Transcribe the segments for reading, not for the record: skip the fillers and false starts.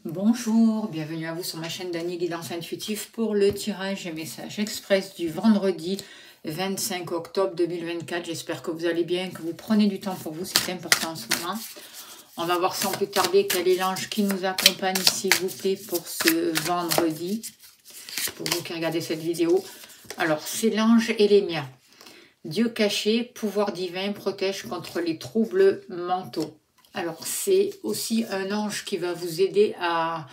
Bonjour, bienvenue à vous sur ma chaîne d'Annie Guidance Intuitive pour le tirage et message express du vendredi 25 octobre 2024. J'espère que vous allez bien, que vous prenez du temps pour vous, c'est important en ce moment. On va voir sans plus tarder quel est l'ange qui nous accompagne, s'il vous plaît, pour ce vendredi, pour vous qui regardez cette vidéo. Alors, c'est l'ange Elémia. Dieu caché, pouvoir divin, protège contre les troubles mentaux. Alors, c'est aussi un ange qui va vous aider à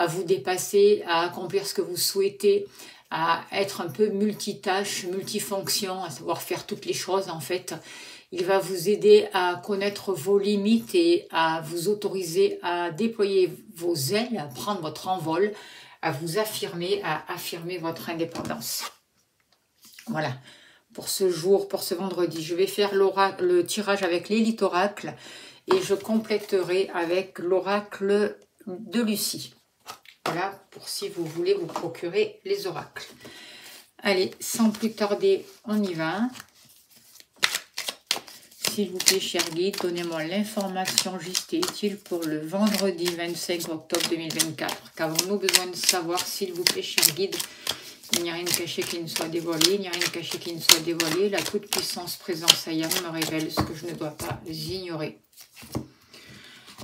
vous dépasser, à accomplir ce que vous souhaitez, à être un peu multitâche, multifonction, à savoir faire toutes les choses en fait. Il va vous aider à connaître vos limites et à vous autoriser à déployer vos ailes, à prendre votre envol, à vous affirmer, à affirmer votre indépendance. Voilà. Pour ce jour, pour ce vendredi, je vais faire le tirage avec l'élite oracle et je compléterai avec l'oracle de Lucie. Voilà, pour si vous voulez vous procurer les oracles. Allez, sans plus tarder, on y va. S'il vous plaît, cher guide, donnez-moi l'information juste et utile pour le vendredi 25 octobre 2024. Qu'avons-nous besoin de savoir, s'il vous plaît, cher guide? Il n'y a rien de caché qui ne soit dévoilé, il n'y a rien de caché qui ne soit dévoilé. La toute-puissance présence Ayam me révèle ce que je ne dois pas ignorer.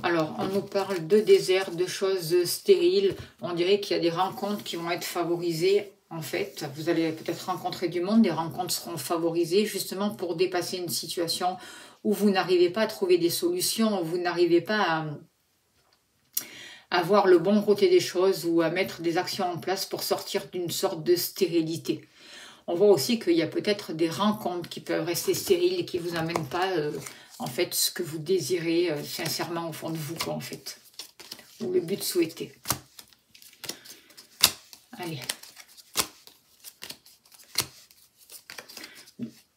Alors, on nous parle de désert, de choses stériles. On dirait qu'il y a des rencontres qui vont être favorisées. En fait, vous allez peut-être rencontrer du monde, des rencontres seront favorisées justement pour dépasser une situation où vous n'arrivez pas à trouver des solutions, où vous n'arrivez pas à voir le bon côté des choses ou à mettre des actions en place pour sortir d'une sorte de stérilité. On voit aussi qu'il y a peut-être des rencontres qui peuvent rester stériles et qui ne vous amènent pas en fait ce que vous désirez sincèrement au fond de vous, quoi, en fait. Ou le but souhaité. Allez.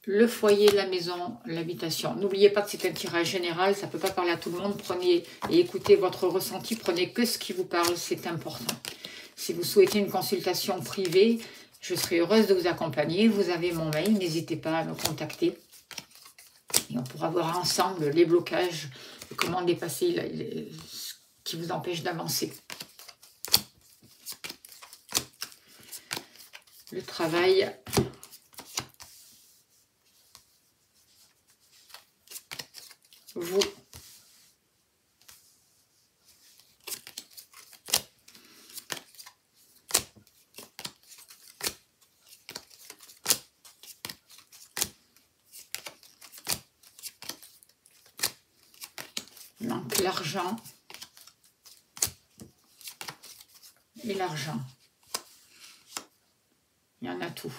Le foyer, la maison, l'habitation. N'oubliez pas que c'est un tirage général, ça ne peut pas parler à tout le monde. Prenez et écoutez votre ressenti, prenez que ce qui vous parle, c'est important. Si vous souhaitez une consultation privée, je serai heureuse de vous accompagner. Vous avez mon mail, n'hésitez pas à me contacter. Et on pourra voir ensemble les blocages, comment dépasser ce qui vous empêche d'avancer. Le travail. Vous. Donc l'argent et l'argent. Il y en a tout.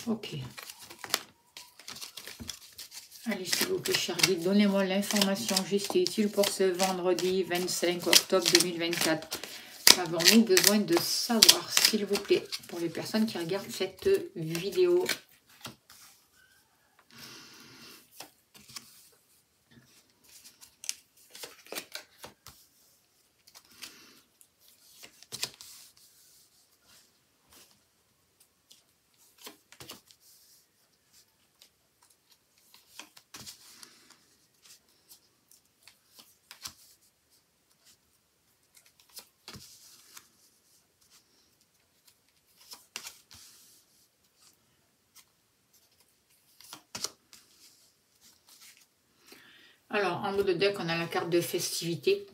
Ok. Allez, s'il vous plaît, cher guide, donnez-moi l'information juste et utile pour ce vendredi 25 octobre 2024. Qu'avons-nous besoin de savoir, s'il vous plaît, pour les personnes qui regardent cette vidéo? Alors, en haut de deck, on a la carte de festivité.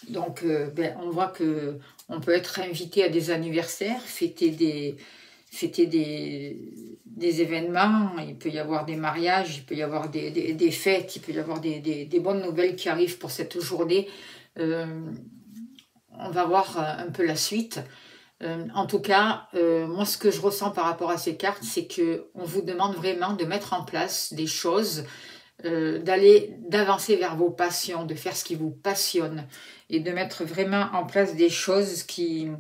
Donc, on voit que on peut être invité à des anniversaires, fêter des événements. Il peut y avoir des mariages, il peut y avoir des fêtes, il peut y avoir des bonnes nouvelles qui arrivent pour cette journée. On va voir un peu la suite. En tout cas, moi, ce que je ressens par rapport à ces cartes, c'est qu'on vous demande vraiment de mettre en place des choses, d'avancer vers vos passions, de faire ce qui vous passionne et de mettre vraiment en place des choses qui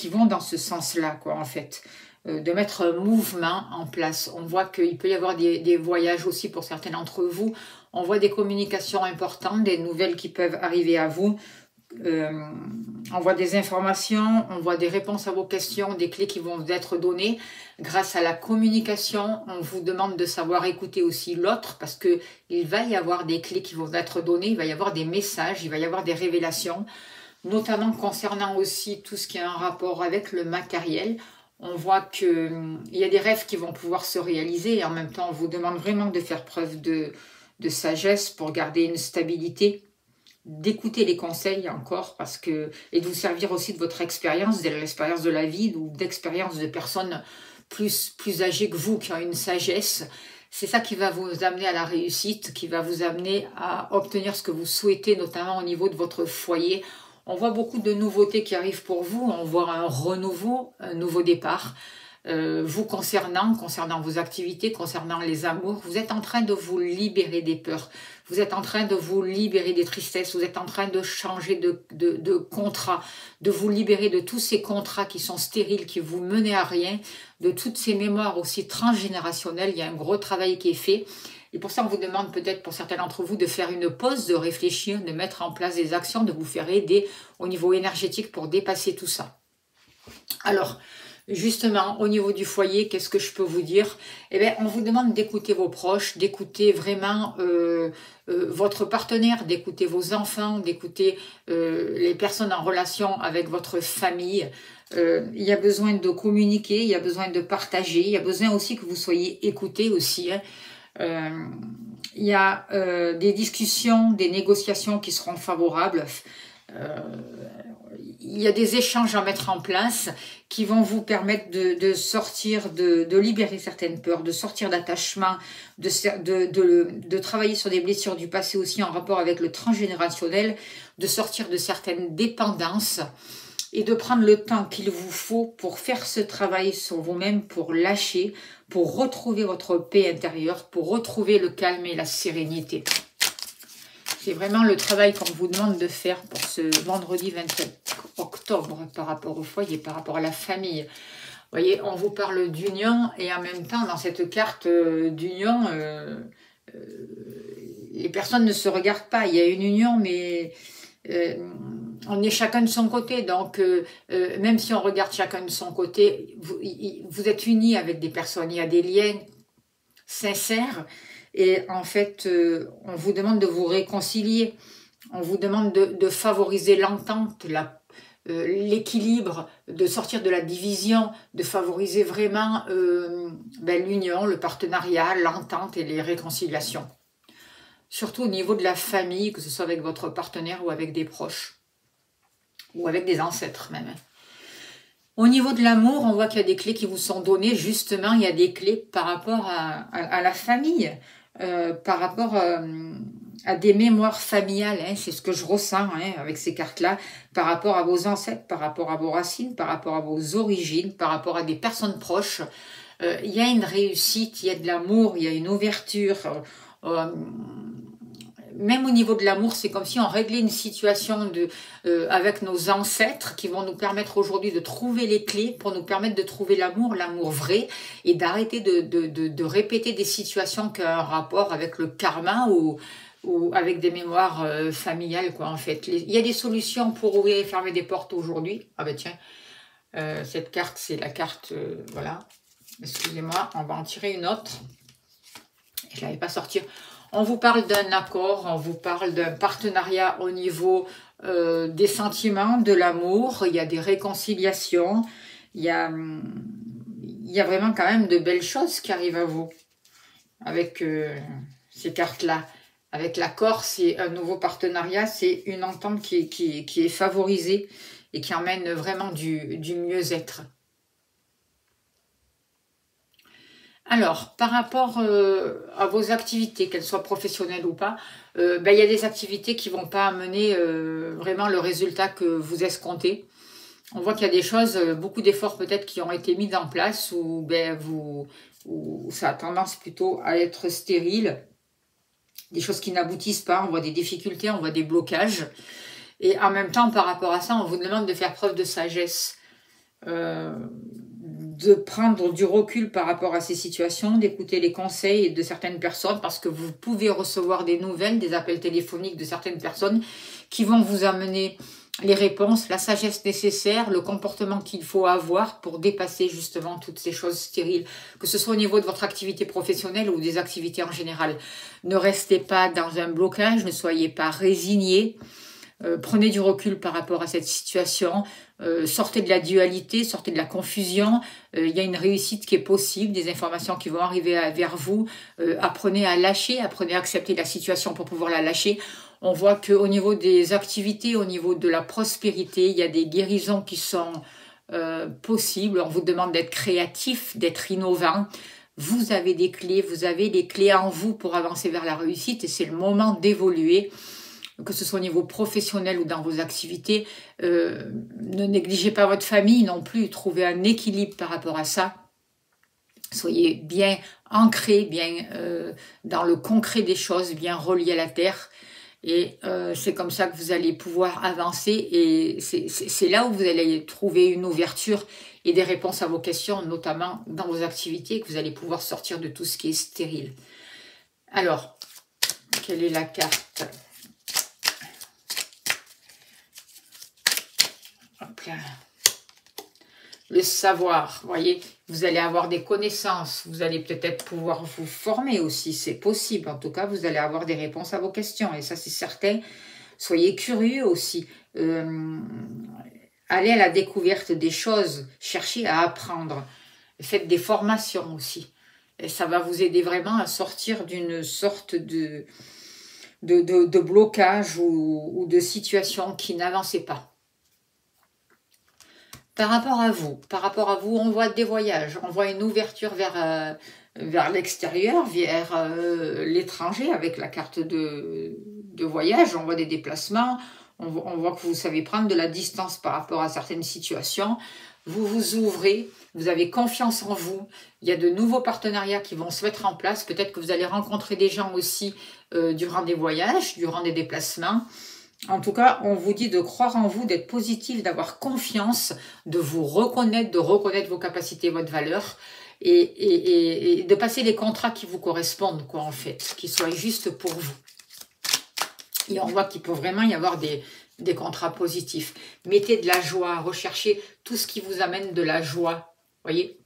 vont dans ce sens-là, quoi, en fait. De mettre un mouvement en place. On voit qu'il peut y avoir des voyages aussi pour certains d'entre vous. On voit des communications importantes, des nouvelles qui peuvent arriver à vous. on voit des informations, on voit des réponses à vos questions, des clés qui vont vous être données. Grâce à la communication, on vous demande de savoir écouter aussi l'autre parce que il va y avoir des clés qui vont être données, il va y avoir des messages, il va y avoir des révélations, notamment concernant aussi tout ce qui a un rapport avec le matériel. On voit qu'il y a des rêves qui vont pouvoir se réaliser et en même temps, on vous demande vraiment de faire preuve de sagesse pour garder une stabilité, d'écouter les conseils encore parce que et de vous servir aussi de votre expérience, de l'expérience de la vie ou d'expérience de personnes plus âgées que vous qui ont une sagesse. C'est ça qui va vous amener à la réussite, qui va vous amener à obtenir ce que vous souhaitez, notamment au niveau de votre foyer. On voit beaucoup de nouveautés qui arrivent pour vous, on voit un renouveau, un nouveau départ. Vous concernant vos activités, concernant les amours, vous êtes en train de vous libérer des peurs, vous êtes en train de vous libérer des tristesses, vous êtes en train de changer de contrat, de vous libérer de tous ces contrats qui sont stériles, qui vous menent à rien, de toutes ces mémoires aussi transgénérationnelles. Il y a un gros travail qui est fait. Et pour ça, on vous demande peut-être pour certains d'entre vous de faire une pause, de réfléchir, de mettre en place des actions, de vous faire aider au niveau énergétique pour dépasser tout ça. Alors, justement, au niveau du foyer, qu'est-ce que je peux vous dire? Eh bien, on vous demande d'écouter vos proches, d'écouter vraiment votre partenaire, d'écouter vos enfants, d'écouter les personnes en relation avec votre famille. Il y a besoin de communiquer, il y a besoin de partager, il y a besoin aussi que vous soyez écoutés aussi. Hein. Il y a des discussions, des négociations qui seront favorables. Il y a des échanges à mettre en place qui vont vous permettre de sortir, de libérer certaines peurs, de sortir d'attachement, de travailler sur des blessures du passé aussi en rapport avec le transgénérationnel, de sortir de certaines dépendances et de prendre le temps qu'il vous faut pour faire ce travail sur vous-même, pour lâcher, pour retrouver votre paix intérieure, pour retrouver le calme et la sérénité. C'est vraiment le travail qu'on vous demande de faire pour ce vendredi 27 octobre par rapport au foyer, par rapport à la famille. Vous voyez, on vous parle d'union et en même temps, dans cette carte d'union, les personnes ne se regardent pas. Il y a une union, mais on est chacun de son côté. Donc, même si on regarde chacun de son côté, vous êtes unis avec des personnes. Il y a des liens sincères. Et en fait, on vous demande de vous réconcilier, on vous demande de favoriser l'entente, l'équilibre, de sortir de la division, de favoriser vraiment l'union, le partenariat, l'entente et les réconciliations. Surtout au niveau de la famille, que ce soit avec votre partenaire ou avec des proches, ou avec des ancêtres même. Au niveau de l'amour, on voit qu'il y a des clés qui vous sont données. Justement, il y a des clés par rapport à la famille. Par rapport à des mémoires familiales, hein, c'est ce que je ressens avec ces cartes-là, par rapport à vos ancêtres, par rapport à vos racines, par rapport à vos origines, par rapport à des personnes proches. Il y a une réussite, il y a de l'amour, il y a une ouverture. Même au niveau de l'amour, c'est comme si on réglait une situation avec nos ancêtres qui vont nous permettre aujourd'hui de trouver les clés pour nous permettre de trouver l'amour vrai et d'arrêter de répéter des situations qui ont un rapport avec le karma ou avec des mémoires familiales, quoi, en fait. Il y a des solutions pour ouvrir et fermer des portes aujourd'hui. Ah ben tiens, cette carte, c'est la carte, voilà. Excusez-moi, on va en tirer une autre. Je ne l'avais pas sortir. On vous parle d'un accord, on vous parle d'un partenariat au niveau des sentiments, de l'amour. Il y a des réconciliations. Il y a vraiment quand même de belles choses qui arrivent à vous avec ces cartes-là. Avec l'accord, c'est un nouveau partenariat, c'est une entente qui est favorisée et qui emmène vraiment du mieux-être. Alors, par rapport à vos activités, qu'elles soient professionnelles ou pas, il y a des activités qui ne vont pas amener vraiment le résultat que vous escomptez. On voit qu'il y a des choses, beaucoup d'efforts peut-être qui ont été mis en place où ça a tendance plutôt à être stérile. Des choses qui n'aboutissent pas, on voit des difficultés, on voit des blocages. Et en même temps, par rapport à ça, on vous demande de faire preuve de sagesse. De prendre du recul par rapport à ces situations, d'écouter les conseils de certaines personnes parce que vous pouvez recevoir des nouvelles, des appels téléphoniques de certaines personnes qui vont vous amener les réponses, la sagesse nécessaire, le comportement qu'il faut avoir pour dépasser justement toutes ces choses stériles, que ce soit au niveau de votre activité professionnelle ou des activités en général. Ne restez pas dans un blocage, ne soyez pas résignés. Prenez du recul par rapport à cette situation, sortez de la dualité, sortez de la confusion, il y a une réussite qui est possible, des informations qui vont arriver vers vous, apprenez à lâcher, apprenez à accepter la situation pour pouvoir la lâcher. On voit qu'au niveau des activités, au niveau de la prospérité, il y a des guérisons qui sont possibles, on vous demande d'être créatif, d'être innovant. Vous avez des clés, vous avez les clés en vous pour avancer vers la réussite et c'est le moment d'évoluer. Que ce soit au niveau professionnel ou dans vos activités, ne négligez pas votre famille non plus, trouvez un équilibre par rapport à ça. Soyez bien ancrés, bien dans le concret des choses, bien reliés à la terre. Et c'est comme ça que vous allez pouvoir avancer et c'est là où vous allez trouver une ouverture et des réponses à vos questions, notamment dans vos activités, que vous allez pouvoir sortir de tout ce qui est stérile. Alors, quelle est la carte ? Le savoir, voyez, vous allez avoir des connaissances, vous allez peut-être pouvoir vous former aussi, c'est possible. En tout cas, vous allez avoir des réponses à vos questions et ça c'est certain. Soyez curieux aussi, allez à la découverte des choses, cherchez à apprendre, faites des formations aussi. Et ça va vous aider vraiment à sortir d'une sorte de blocage ou de situation qui n'avançait pas. Par rapport à vous, on voit des voyages, on voit une ouverture vers l'extérieur, vers l'étranger avec la carte de voyage, on voit des déplacements, on voit que vous savez prendre de la distance par rapport à certaines situations, vous vous ouvrez, vous avez confiance en vous, il y a de nouveaux partenariats qui vont se mettre en place, peut-être que vous allez rencontrer des gens aussi durant des voyages, durant des déplacements. En tout cas, on vous dit de croire en vous, d'être positif, d'avoir confiance, de vous reconnaître, de reconnaître vos capacités, votre valeur et de passer les contrats qui vous correspondent, quoi, en fait, qui soient justes pour vous. Et on voit qu'il peut vraiment y avoir des contrats positifs. Mettez de la joie, recherchez tout ce qui vous amène de la joie, voyez.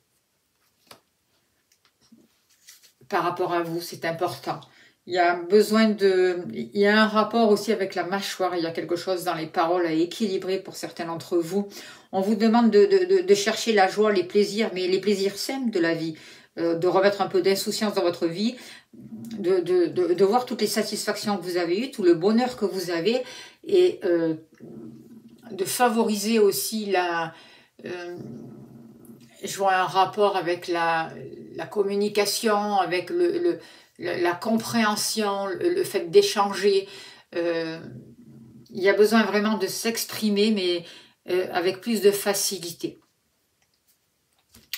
Par rapport à vous, c'est important. Il y a il y a un rapport aussi avec la mâchoire, il y a quelque chose dans les paroles à équilibrer pour certains d'entre vous. On vous demande de chercher la joie, les plaisirs, mais les plaisirs simples de la vie, de remettre un peu d'insouciance dans votre vie, de voir toutes les satisfactions que vous avez eues, tout le bonheur que vous avez, et de favoriser aussi je vois un rapport avec la communication, avec la compréhension, le fait d'échanger. Il y a besoin vraiment de s'exprimer, mais avec plus de facilité.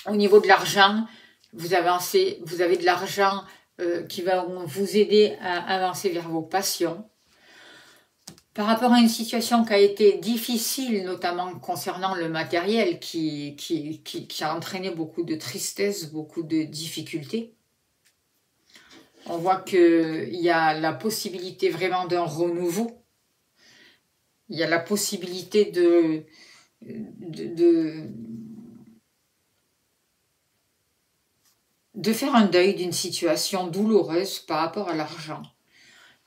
Au niveau de l'argent, vous avez de l'argent qui va vous aider à avancer vers vos passions. Par rapport à une situation qui a été difficile, notamment concernant le matériel, qui a entraîné beaucoup de tristesse, beaucoup de difficultés, on voit qu'il y a la possibilité vraiment d'un renouveau. Il y a la possibilité de faire un deuil d'une situation douloureuse par rapport à l'argent.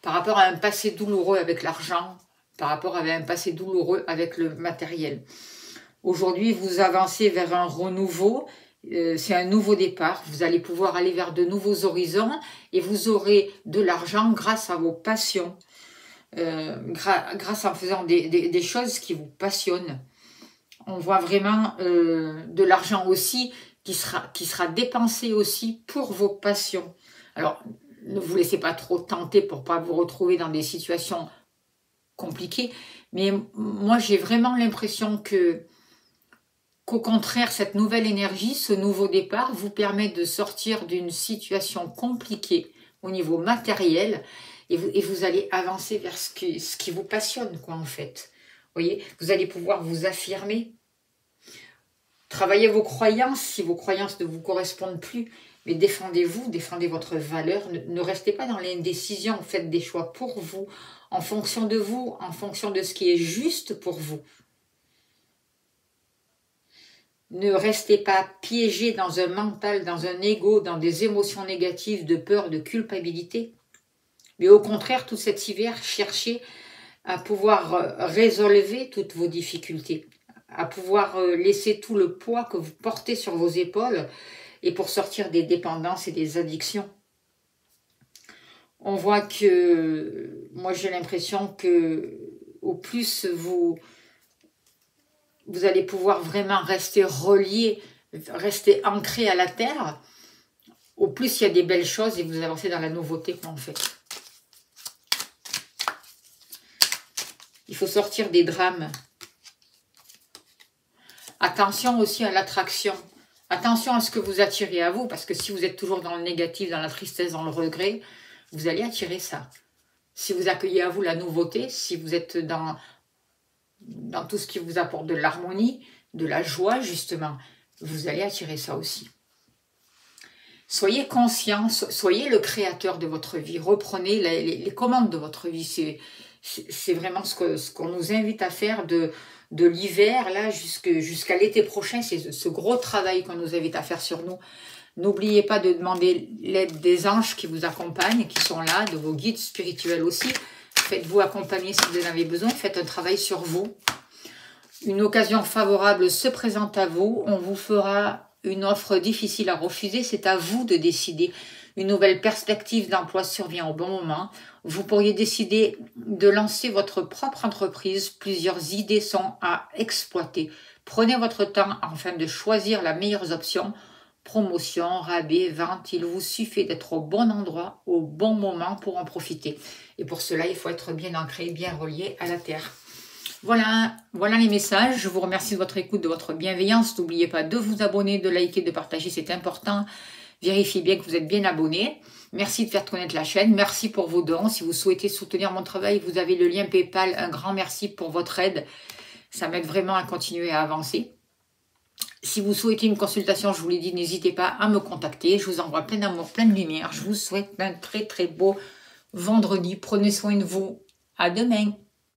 Par rapport à un passé douloureux avec l'argent, par rapport à un passé douloureux avec le matériel. Aujourd'hui, vous avancez vers un renouveau. C'est un nouveau départ, vous allez pouvoir aller vers de nouveaux horizons et vous aurez de l'argent grâce à vos passions, grâce en faisant des choses qui vous passionnent. On voit vraiment de l'argent aussi qui sera dépensé aussi pour vos passions. Alors, ne vous laissez pas trop tenter pour ne pas vous retrouver dans des situations compliquées, mais moi j'ai vraiment l'impression qu'au contraire, cette nouvelle énergie, ce nouveau départ vous permet de sortir d'une situation compliquée au niveau matériel et vous allez avancer vers ce qui vous passionne, quoi, en fait. Vous voyez, vous allez pouvoir vous affirmer, travailler vos croyances si vos croyances ne vous correspondent plus, Mais défendez-vous, défendez votre valeur. Ne restez pas dans l'indécision. Faites des choix pour vous, en fonction de vous, en fonction de ce qui est juste pour vous. Ne restez pas piégé dans un mental, dans un ego, dans des émotions négatives de peur, de culpabilité. Mais au contraire, tout cet hiver, cherchez à pouvoir résolver toutes vos difficultés, à pouvoir laisser tout le poids que vous portez sur vos épaules et pour sortir des dépendances et des addictions. On voit que, moi j'ai l'impression que au plus vous allez pouvoir vraiment rester relié, rester ancré à la terre, au plus il y a des belles choses et vous avancez dans la nouveauté qu'on fait. Il faut sortir des drames. Attention aussi à l'attraction. Attention à ce que vous attirez à vous, parce que si vous êtes toujours dans le négatif, dans la tristesse, dans le regret, vous allez attirer ça. Si vous accueillez à vous la nouveauté, si vous êtes dans tout ce qui vous apporte de l'harmonie, de la joie justement, vous allez attirer ça aussi. Soyez conscient, soyez le créateur de votre vie, reprenez les commandes de votre vie. C'est vraiment ce qu'on nous invite à faire de l'hiver là jusqu'à l'été prochain. C'est ce gros travail qu'on nous invite à faire sur nous. N'oubliez pas de demander l'aide des anges qui vous accompagnent, qui sont là, de vos guides spirituels aussi. Faites-vous accompagner si vous en avez besoin, faites un travail sur vous. Une occasion favorable se présente à vous, on vous fera une offre difficile à refuser, c'est à vous de décider. Une nouvelle perspective d'emploi survient au bon moment. Vous pourriez décider de lancer votre propre entreprise. Plusieurs idées sont à exploiter. Prenez votre temps afin de choisir la meilleure option. Promotion, rabais, vente, il vous suffit d'être au bon endroit, au bon moment pour en profiter. Et pour cela, il faut être bien ancré, bien relié à la terre. Voilà les messages. Je vous remercie de votre écoute, de votre bienveillance. N'oubliez pas de vous abonner, de liker, de partager, c'est important. Vérifiez bien que vous êtes bien abonné. Merci de faire connaître la chaîne. Merci pour vos dons. Si vous souhaitez soutenir mon travail, vous avez le lien PayPal. Un grand merci pour votre aide. Ça m'aide vraiment à continuer à avancer. Si vous souhaitez une consultation, je vous l'ai dit, n'hésitez pas à me contacter. Je vous envoie plein d'amour, plein de lumière. Je vous souhaite un très très beau vendredi. Prenez soin de vous. À demain.